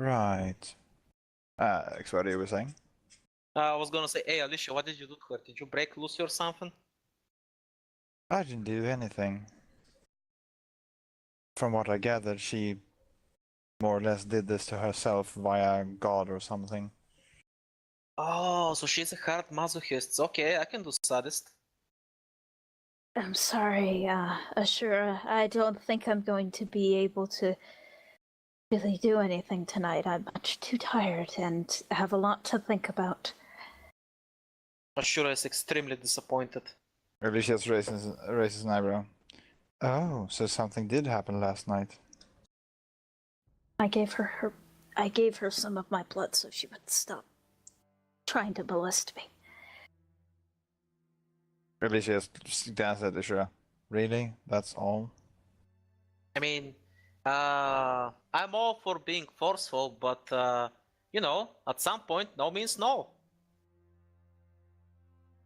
Right. What you were saying? I was gonna say, hey Alyssia, what did you do to her? Did you break Lucy or something? I didn't do anything. From what I gathered, she more or less did this to herself via God or something. Oh, so she's a hard masochist. Okay, I can do sadist. I'm sorry, Ashura. I don't think I'm going to be able to really do anything tonight. I'm much too tired and have a lot to think about. Ashura is extremely disappointed. Alyssia raises an eyebrow. Oh, so something did happen last night. I gave her some of my blood so she would stop trying to molest me. Alyssia glances at Ishura. Really? That's all? I mean, I'm all for being forceful, but, you know, at some point, no means no.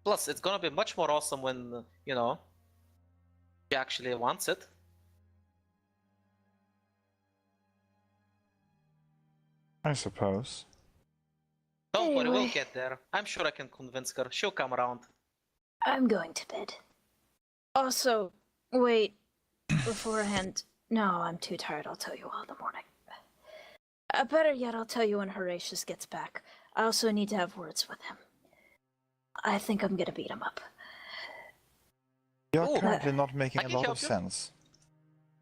Plus, it's gonna be much more awesome when, you know, she actually wants it. I suppose. Don't worry, we'll Anyway. get there. I'm sure I can convince her. She'll come around. I'm going to bed. Also, wait, beforehand, no, I'm too tired. I'll tell you all in the morning. Better yet, I'll tell you when Horatius gets back. I also need to have words with him. I think I'm gonna beat him up. You're Ooh, currently not making I a can lot help of you. sense.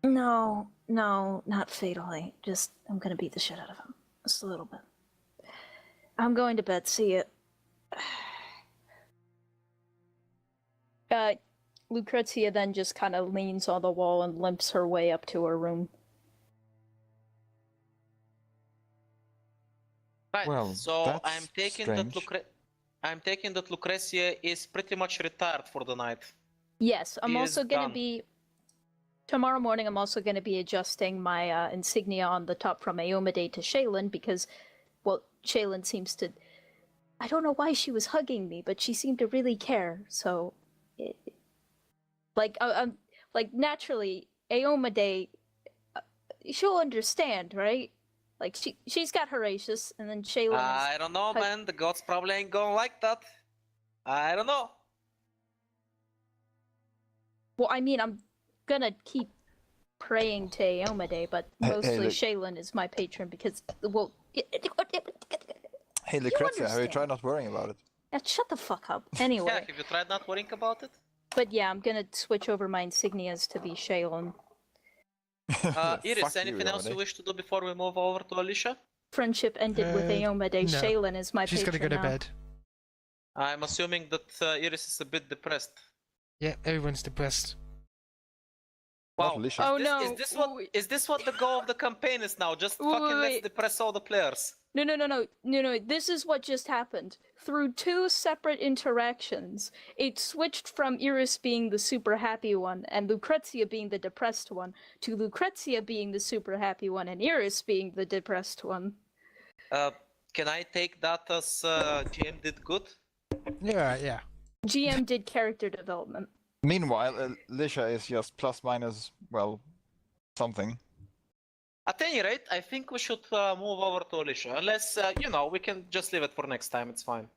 No, not fatally. Just, I'm gonna beat the shit out of him. Just a little bit. I'm going to bed. See you. Lucretia then just kind of leans on the wall and limps her way up to her room. Right, Well, so that's I'm taking that Lucretia is pretty much retired for the night. Yes, I'm She also is gonna done. be... Tomorrow morning, I'm also gonna be adjusting my insignia on the top from Aomade to Shaylin because, well, Shaylin seems to... I don't know why she was hugging me, but she seemed to really care, so... Like, naturally, Aomade, she'll understand, right? Like, she's got Horatius, and then Shaylin is... I don't know, man. The gods probably ain't going like that. I don't know. Well, I mean, I'm gonna keep praying to Aomade, but mostly look. Shaylin is my patron because, well... Hey, Lucretia, have you understand. tried not worrying about it? Now, shut the fuck up. Anyway. Yeah, have you tried not worrying about it? But yeah, I'm gonna switch over my insignias to be Shaylin. Iris, Fuck you, anything else you Yamade. wish to do before we move over to Alyssia? Friendship ended with Aomade. no. Shaylin is my She's patron gotta go to now. bed. I'm assuming that Iris is a bit depressed. Yeah, everyone's depressed. Wow. Not Alyssia. Oh Is no! is this what the goal of the campaign is now? Just fucking let's Wait. depress all the players. No. This is what just happened. Through two separate interactions, it switched from Iris being the super happy one and Lucretia being the depressed one to Lucretia being the super happy one and Iris being the depressed one. Can I take that as GM did good? Yeah. GM did character development. Meanwhile, Alyssia is just plus minus, well, something. At any rate, I think we should move over to Alyssia. Unless, you know, we can just leave it for next time, it's fine.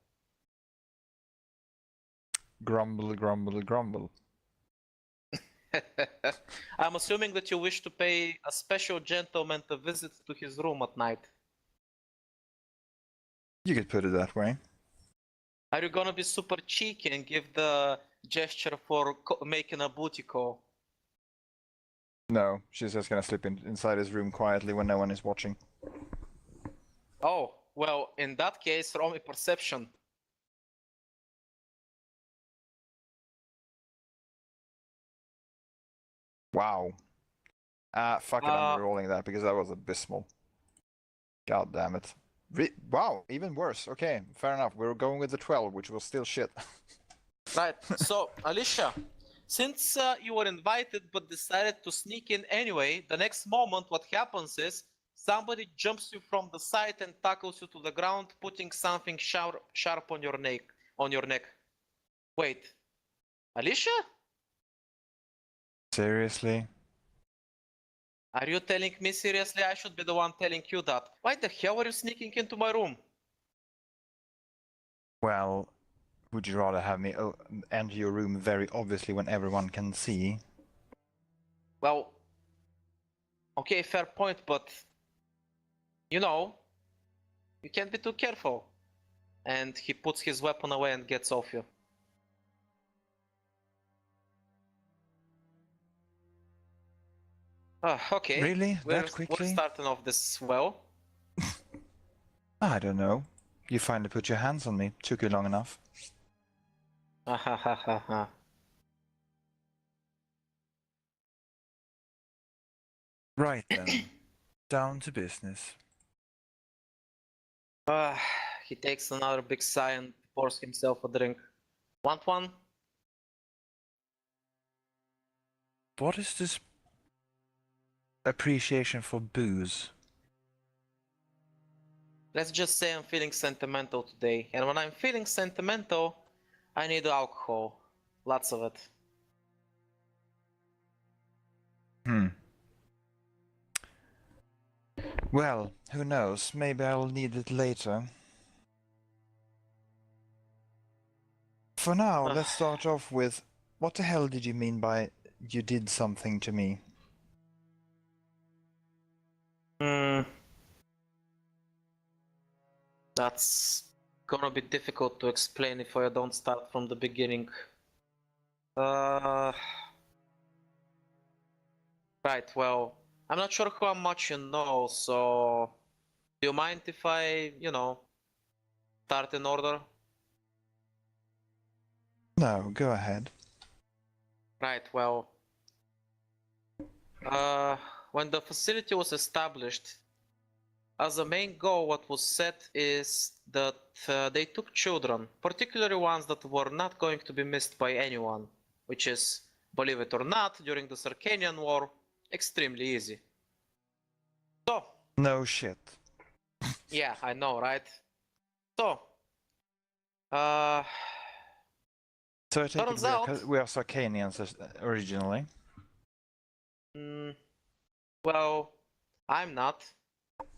Grumble, grumble, grumble. I'm assuming that you wish to pay a special gentleman a visit to his room at night. You could put it that way. Are you gonna be super cheeky and give the gesture for making a booty call? No, she's just gonna slip inside his room quietly when no one is watching. Oh, well, in that case, roll me perception. Wow. Fuck it, I'm rerolling that because that was abysmal. God damn it. Wow, even worse. Okay, fair enough. We're going with the 12, which was still shit. Right, so, Alyssia, since you were invited but decided to sneak in anyway, the next moment what happens is somebody jumps you from the side and tackles you to the ground, putting something sharp on your neck. Wait, Alyssia? Seriously? Are you telling me seriously? I should be the one telling you that. Why the hell are you sneaking into my room? Well, would you rather have me enter your room very obviously when everyone can see? Well, okay, fair point, but you know, you can't be too careful. And he puts his weapon away and gets off you. Okay. Really? We're That quickly? starting off this well. I don't know. You finally put your hands on me. Took you long enough. Right then. Down to business. He takes another big sigh and pours himself a drink. Want one? What is this appreciation for booze? Let's just say I'm feeling sentimental today. And when I'm feeling sentimental, I need alcohol. Lots of it. Well, who knows? Maybe I'll need it later. For now, let's start off with, what the hell did you mean by you did something to me? That's gonna be difficult to explain if I don't start from the beginning. Right, well, I'm not sure how much you know, so do you mind if I, start in order? No, go ahead. Right, well, when the facility was established, as a main goal, what was set is that they took children, particularly ones that were not going to be missed by anyone, which is, believe it or not, during the Circanian War, extremely easy. So, No shit. yeah, I know, right? So, So I take it turns out, we are Sarcanians originally. well, I'm not,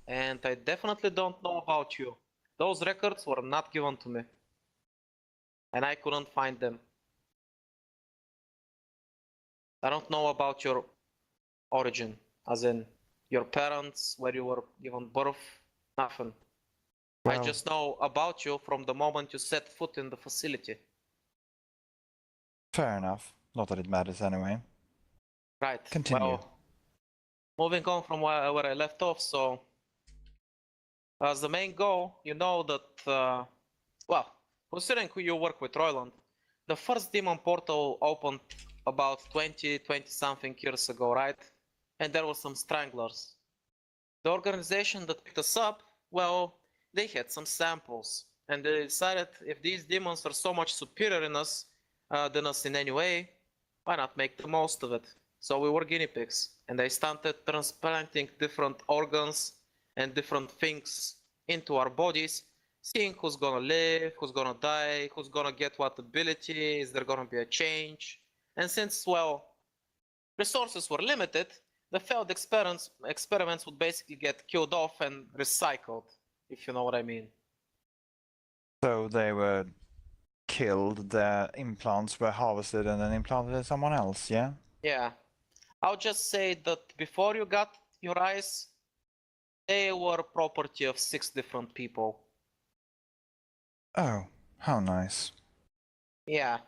and I definitely don't know about you. Those records were not given to me, and I couldn't find them. I don't know about your origin, as in your parents, where you were given birth, nothing. I Well, just know about you from the moment you set foot in the facility. fair enough. Not that it matters anyway. Right. Continue. Well, moving on from where I left off, so as the main goal, you know that, well, considering who you work with, Royland, the first demon portal opened about 20 something years ago, right? And there were some stranglers. The organization that picked us up, well, they had some samples, and they decided if these demons are so much superior than us in any way, why not make the most of it? So we were guinea pigs, and they started transplanting different organs and different things into our bodies, seeing who's gonna live, who's gonna die, who's gonna get what ability, is there gonna be a change. And since, well, resources were limited, the failed experiments would basically get killed off and recycled, if you know what I mean. So they were killed, their implants were harvested and then implanted in someone else, yeah? Yeah. I'll just say that before you got your eyes, they were property of 6 different people. Oh, how nice. Yeah.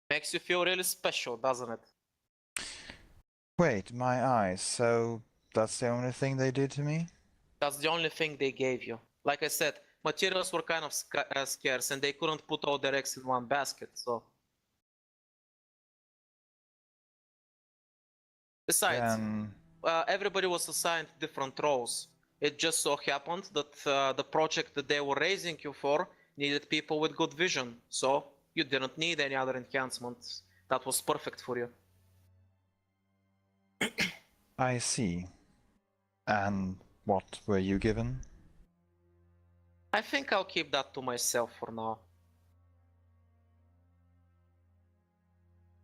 Makes you feel really special, doesn't it? Wait, my eyes, so that's the only thing they did to me? That's the only thing they gave you. Like I said, materials were kind of scarce and they couldn't put all their eggs in one basket, so. Besides, everybody was assigned different roles. It just so happened that the project that they were raising you for needed people with good vision, so you didn't need any other enhancements. That was perfect for you. I see. And what were you given? I think I'll keep that to myself for now.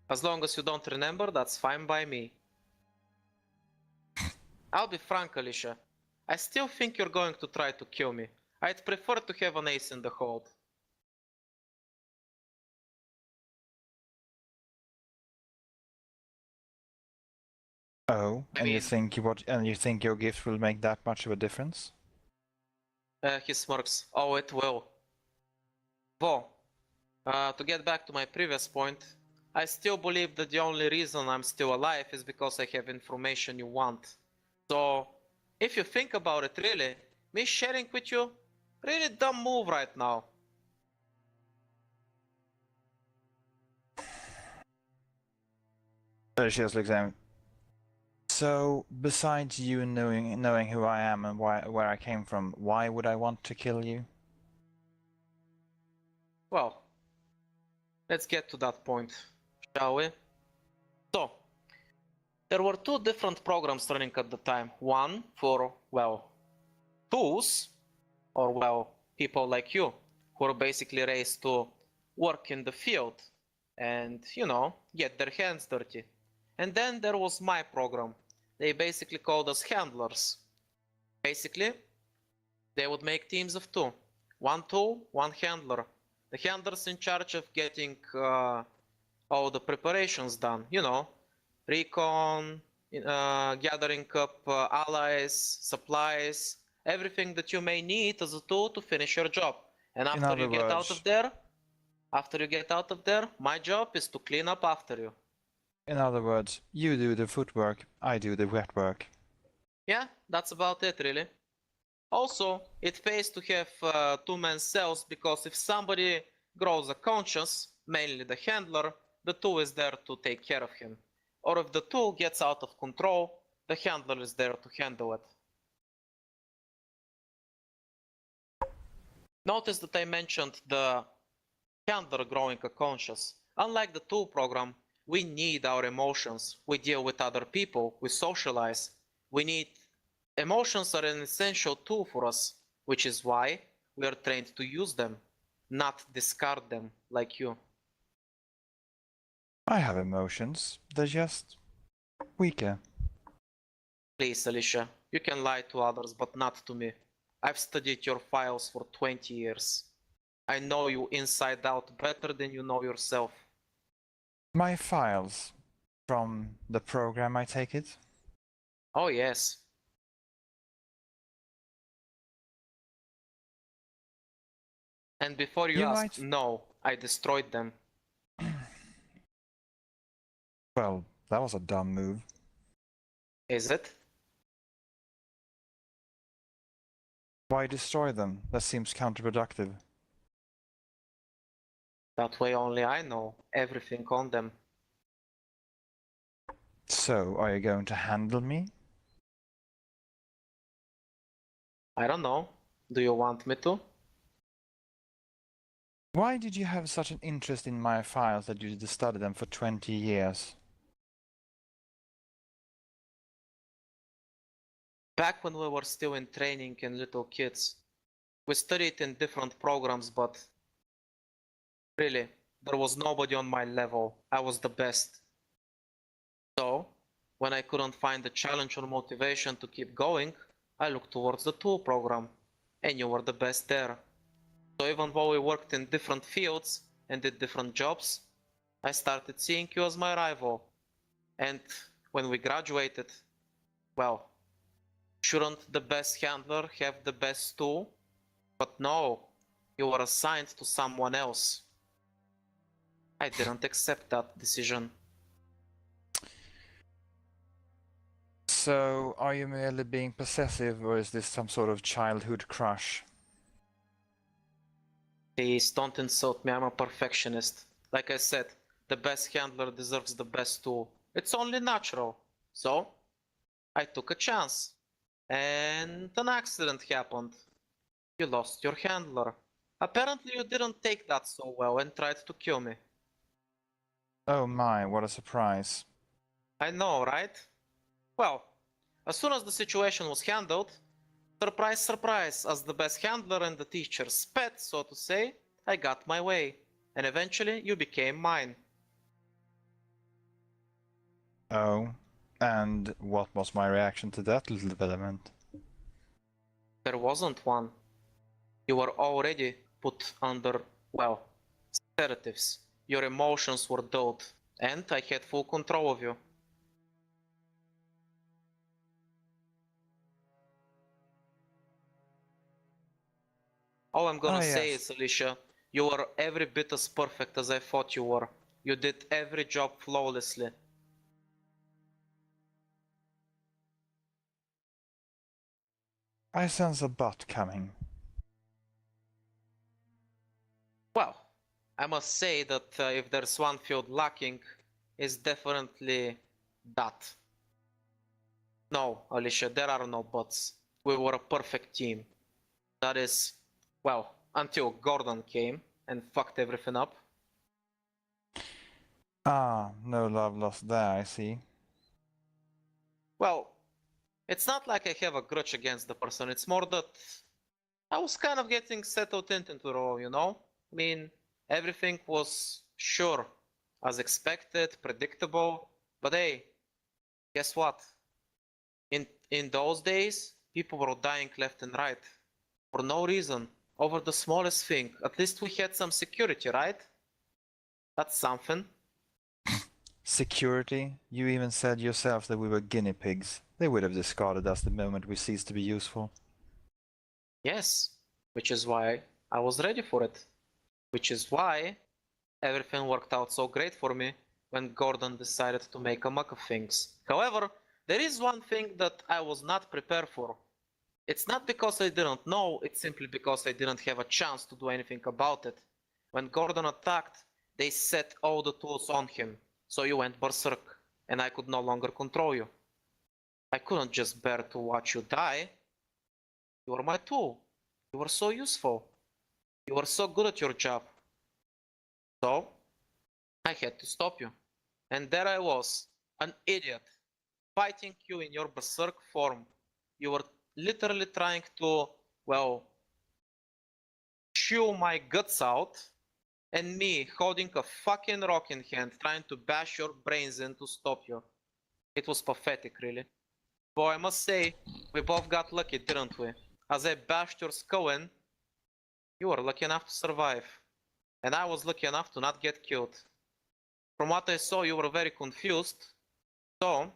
As long as you don't remember, that's fine by me. I'll be frank, Alyssia. I still think you're going to try to kill me. I'd prefer to have an ace in the hold. Oh, I and you mean- think you think your gift will make that much of a difference? He smirks. Oh, it will. Well, to get back to my previous point, I still believe that the only reason I'm still alive is because I have information you want. So, if you think about it really, me sharing with you, really dumb move right now. She just looks at him. So, besides you knowing who I am and where I came from, why would I want to kill you? Well, let's get to that point, shall we? So, there were two different programs running at the time. One for, well, tools, or, well, people like you, who are basically raised to work in the field and, you know, get their hands dirty. And then there was my program. They basically called us handlers. Basically, they would make teams of two. One tool, one handler. The handler's in charge of getting all the preparations done, you know, recon, gathering up allies, supplies, everything that you may need as a tool to finish your job. And In after other you get out of there, my job is to clean up after you. In other words, you do the footwork, I do the wet work. Yeah, that's about it really. Also, it pays to have two-man cells because if somebody grows a conscience, mainly the handler, the tool is there to take care of him. Or if the tool gets out of control, the handler is there to handle it. Notice that I mentioned the handler growing a conscience. Unlike the tool program, we need our emotions. We deal with other people, we socialize. Emotions are an essential tool for us, which is why we are trained to use them, not discard them like you. I have emotions, they're just weaker. Please, Alyssia, you can lie to others, but not to me. I've studied your files for 20 years. I know you inside out better than you know yourself. My files from the program, I take it? Oh yes. And before you ask, no, I destroyed them. Well, that was a dumb move. Is it? Why destroy them? That seems counterproductive. That way only I know everything on them. So, are you going to handle me? I don't know. Do you want me to? Why did you have such an interest in my files that you did study them for 20 years? Back when we were still in training and little kids, we studied in different programs, but really, there was nobody on my level. I was the best. So, when I couldn't find the challenge or motivation to keep going, I looked towards the tool program, and you were the best there. So even though we worked in different fields and did different jobs, I started seeing you as my rival. And when we graduated, well, shouldn't the best handler have the best tool? But no, you were assigned to someone else. I didn't accept that decision. So, are you merely being possessive, or is this some sort of childhood crush? Please don't insult me, I'm a perfectionist. Like I said, the best handler deserves the best tool. It's only natural. So, I took a chance. And an accident happened. You lost your handler. Apparently you didn't take that so well and tried to kill me. Oh my, what a surprise. I know, right? Well, as soon as the situation was handled, surprise, surprise, as the best handler and the teacher's pet, so to say, I got my way. And eventually you became mine. Oh, And what was my reaction to that little development? There wasn't one. You were already put under, well, sedatives. Your emotions were dulled, and I had full control of you. All I'm gonna say yes. is, Alyssia, you were every bit as perfect as I thought you were. You did every job flawlessly. I sense a but coming. Well, I must say that if there's one field lacking, it's definitely that. No, Alyssia, there are no buts. We were a perfect team. That is, well, until Gordon came and fucked everything up. Ah, no love lost there, I see. Well, it's not like I have a grudge against the person, it's more that I was kind of getting settled into the role, you know? I mean, everything was sure, as expected, predictable, but hey, guess what? In those days, people were dying left and right, for no reason, over the smallest thing. At least we had some security, right? That's something. Security? You even said yourself that we were guinea pigs. They would have discarded us the moment we ceased to be useful. Yes, which is why I was ready for it. Which is why everything worked out so great for me when Gordon decided to make a muck of things. However, there is one thing that I was not prepared for. It's not because I didn't know, it's simply because I didn't have a chance to do anything about it. When Gordon attacked, they set all the tools on him, so you went berserk, and I could no longer control you. I couldn't just bear to watch you die. You were my tool. You were so useful. You were so good at your job. So, I had to stop you. And there I was, an idiot, fighting you in your berserk form. You were literally trying to, well, chew my guts out, and me holding a fucking rock in hand trying to bash your brains in to stop you. It was pathetic, really. But I must say, we both got lucky, didn't we? As I bashed your skull in, you were lucky enough to survive. And I was lucky enough to not get killed. From what I saw, you were very confused. So,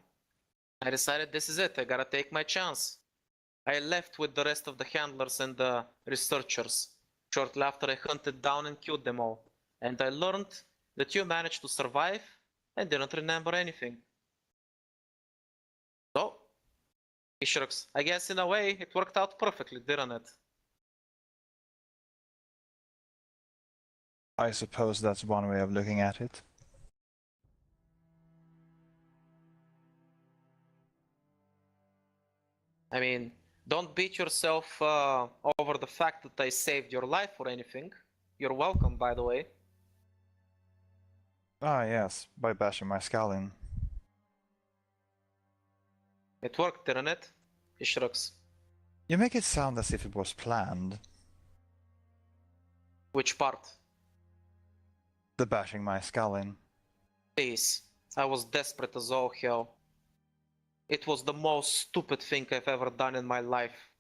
I decided this is it, I gotta take my chance. I left with the rest of the handlers and the researchers. Shortly after, I hunted down and killed them all. And I learned that you managed to survive and didn't remember anything. So, Ishrux, I guess in a way it worked out perfectly, didn't it? I suppose that's one way of looking at it. I mean, don't beat yourself over the fact that I saved your life or anything. You're welcome, by the way. Ah yes, by bashing my skull in. It worked, didn't it? Ishrux. You make it sound as if it was planned. Which part? The bashing my skull in. Please. I was desperate as all hell. It was the most stupid thing I've ever done in my life.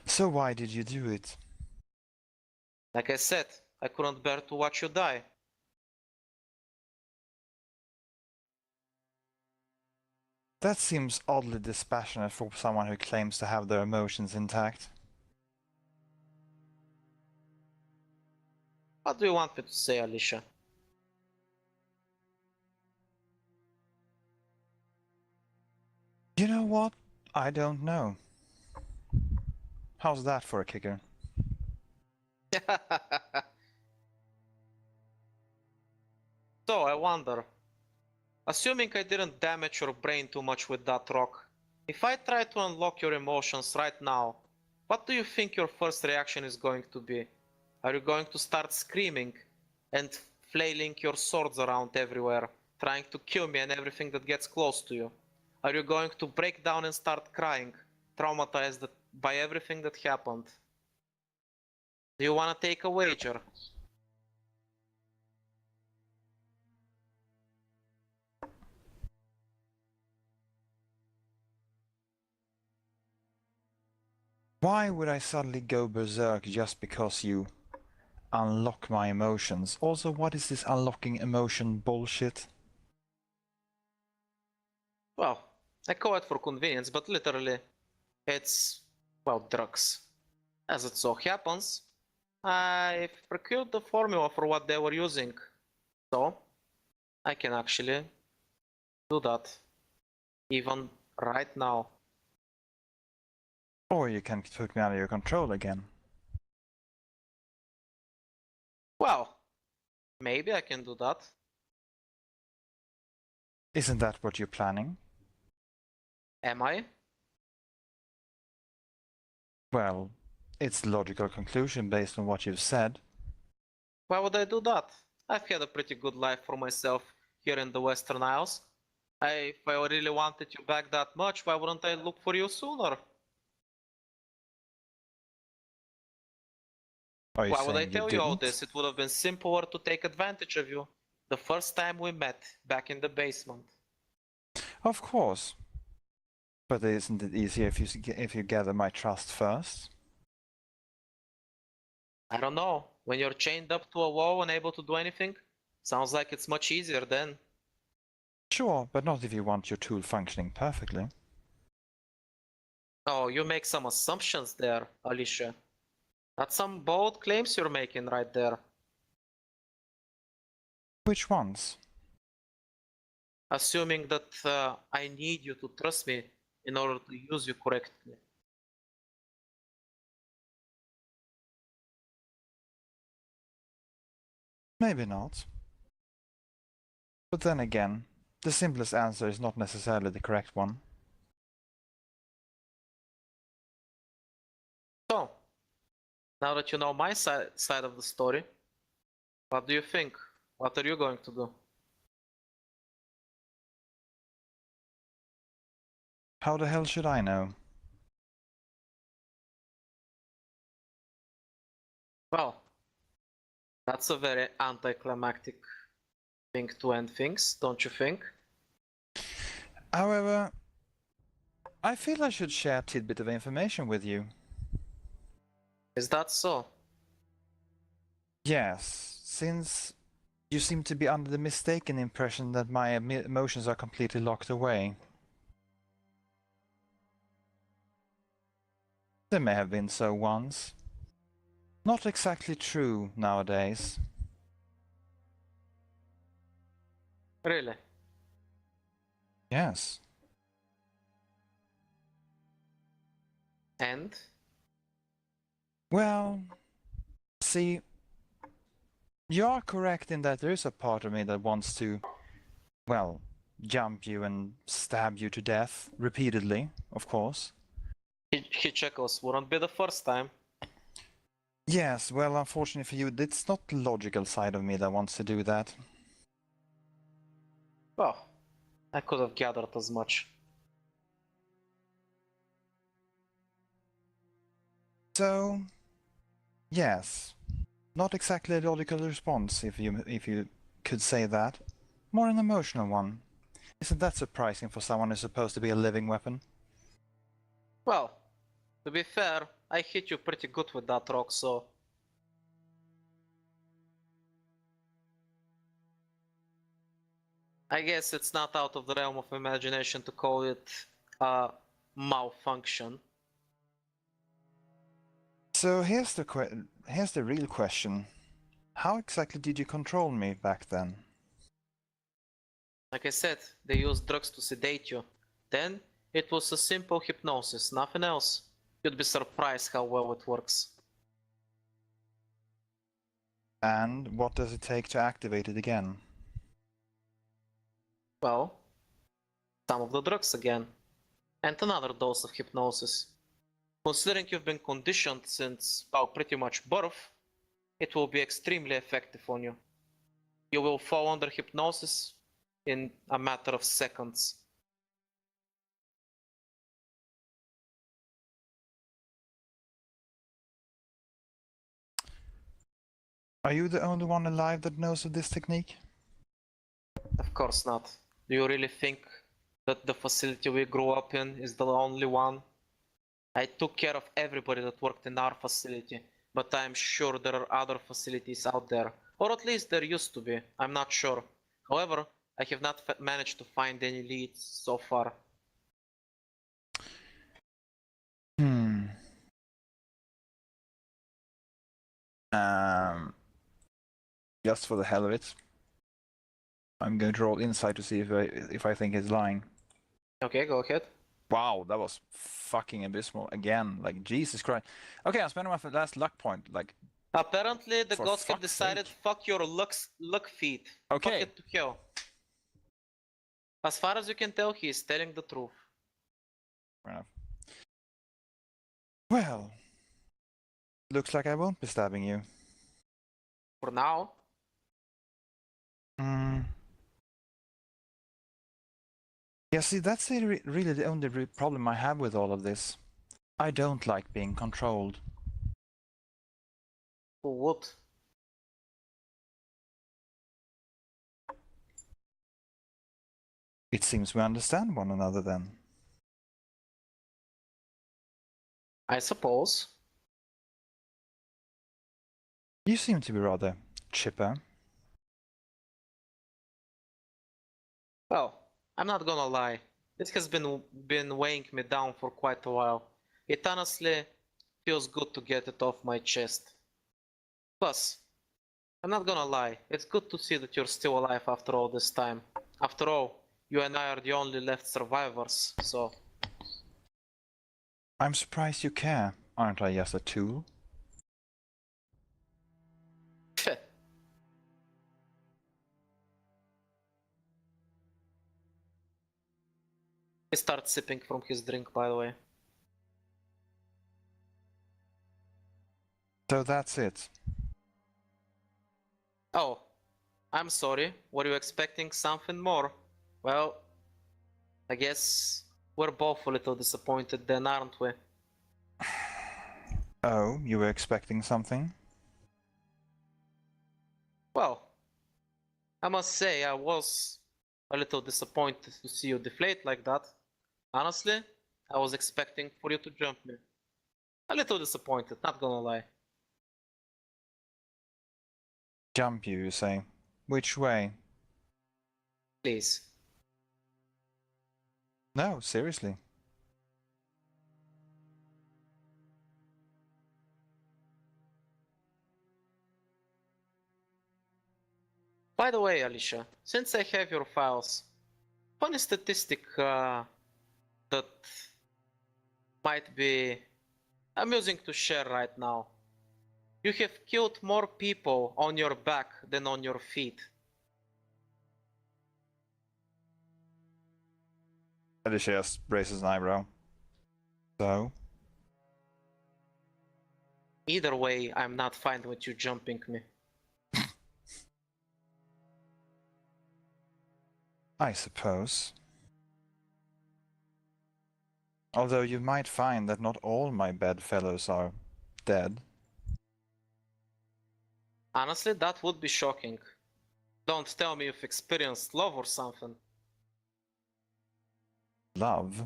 So why did you do it? Like I said, I couldn't bear to watch you die. That seems oddly dispassionate for someone who claims to have their emotions intact. What do you want me to say, Alyssia? You know what? I don't know. How's that for a kicker? So, I wonder, assuming I didn't damage your brain too much with that rock, if I try to unlock your emotions right now, what do you think your first reaction is going to be? Are you going to start screaming and flailing your swords around everywhere, trying to kill me and everything that gets close to you? Are you going to break down and start crying, traumatized by everything that happened? Do you want to take a wager? Why would I suddenly go berserk just because you unlock my emotions? Also, what is this unlocking emotion bullshit? Well, I call it for convenience, but literally, it's, well, drugs. As it so happens, I've procured the formula for what they were using, so I can actually do that, even right now. Or you can put me under your control again. Well, maybe I can do that. Isn't that what you're planning? Am I? Well, it's a logical conclusion based on what you've said. Why would I do that? I've had a pretty good life for myself here in the Western Isles. If I really wanted you back that much, why wouldn't I look for you sooner? Are you Why would I saying you tell you all didn't? this? It would have been simpler to take advantage of you the first time we met back in the basement. Of course. But isn't it easier if you gather my trust first? I don't know. When you're chained up to a wall, unable to do anything, sounds like it's much easier then. Sure, but not if you want your tool functioning perfectly. Oh, you make some assumptions there, Alyssia. That's some bold claims you're making right there. Which ones? Assuming that I need you to trust me in order to use you correctly. Maybe not. But then again, the simplest answer is not necessarily the correct one. So, now that you know my side of the story, what do you think? What are you going to do? How the hell should I know? Well, that's a very anticlimactic thing to end things, don't you think? However, I feel I should share a tidbit of information with you. Is that so? Yes, since you seem to be under the mistaken impression that my emotions are completely locked away. They may have been so once. Not exactly true nowadays. Really? Yes. And? Well, see, you are correct in that there is a part of me that wants to, well, jump you and stab you to death repeatedly, of course. He chuckles, wouldn't be the first time. Yes, well, unfortunately for you, it's not the logical side of me that wants to do that. Well, I could have gathered as much. So, yes, not exactly a logical response, if you could say that. More an emotional one. Isn't that surprising for someone who's supposed to be a living weapon? Well, to be fair, I hit you pretty good with that rock, so... I guess it's not out of the realm of imagination to call it a malfunction. So here's the real question. How exactly did you control me back then? Like I said, they used drugs to sedate you. Then, it was a simple hypnosis, nothing else. You'd be surprised how well it works. And what does it take to activate it again? Well, some of the drugs again. And another dose of hypnosis. Considering you've been conditioned since, well, pretty much birth, it will be extremely effective on you. You will fall under hypnosis in a matter of seconds. Are you the only one alive that knows of this technique? Of course not. Do you really think that the facility we grew up in is the only one? I took care of everybody that worked in our facility, but I'm sure there are other facilities out there, or at least there used to be, I'm not sure. However, I have not managed to find any leads so far. Just for the hell of it, I'm going to roll insight to see if I think he's lying. Okay, go ahead. Wow, that was fucking abysmal again. Like Jesus Christ. Okay, I'm spending my last luck point. Like Apparently, the For gods have fuck's decided, sake. fuck your luck feed. Okay. Fuck it to hell. As far as you can tell, he is telling the truth. Fair enough. Well, looks like I won't be stabbing you. For now. Yeah, see, that's really the only problem I have with all of this. I don't like being controlled. Who would? It seems we understand one another then. I suppose. You seem to be rather chipper. Well, I'm not gonna lie. It has been weighing me down for quite a while. It honestly feels good to get it off my chest. Plus, I'm not gonna lie, it's good to see that you're still alive after all this time. After all, you and I are the only left survivors, so... I'm surprised you care. Aren't I just a tool? He starts sipping from his drink, by the way. So that's it. Oh, I'm sorry. Were you expecting something more? Well, I guess we're both a little disappointed then, aren't we? Oh, you were expecting something? Well, I must say I was a little disappointed to see you deflate like that. Honestly, I was expecting for you to jump me. A little disappointed, not gonna lie. Jump you say? Which way? Please. No, seriously. By the way, Alyssia, since I have your files, funny statistic that might be amusing to share right now. You have killed more people on your back than on your feet. Alyssia just raises an eyebrow. So? Either way, I'm not fine with you jumping me. I suppose. Although you might find that not all my bedfellows are dead. Honestly, that would be shocking. Don't tell me you've experienced love or something. Love?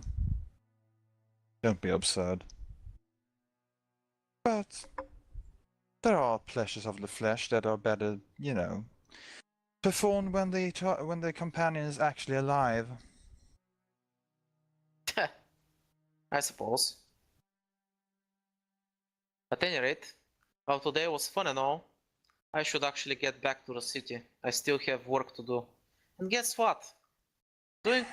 Don't be absurd. But there are pleasures of the flesh that are better, you know, performed when the companion is actually alive. I suppose. At any rate, while today was fun and all, I should actually get back to the city. I still have work to do. And guess what? Doing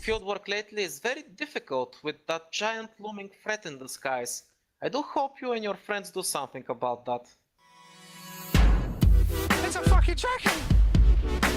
field work lately is very difficult with that giant looming threat in the skies. I do hope you and your friends do something about that. It's a fucking dragon!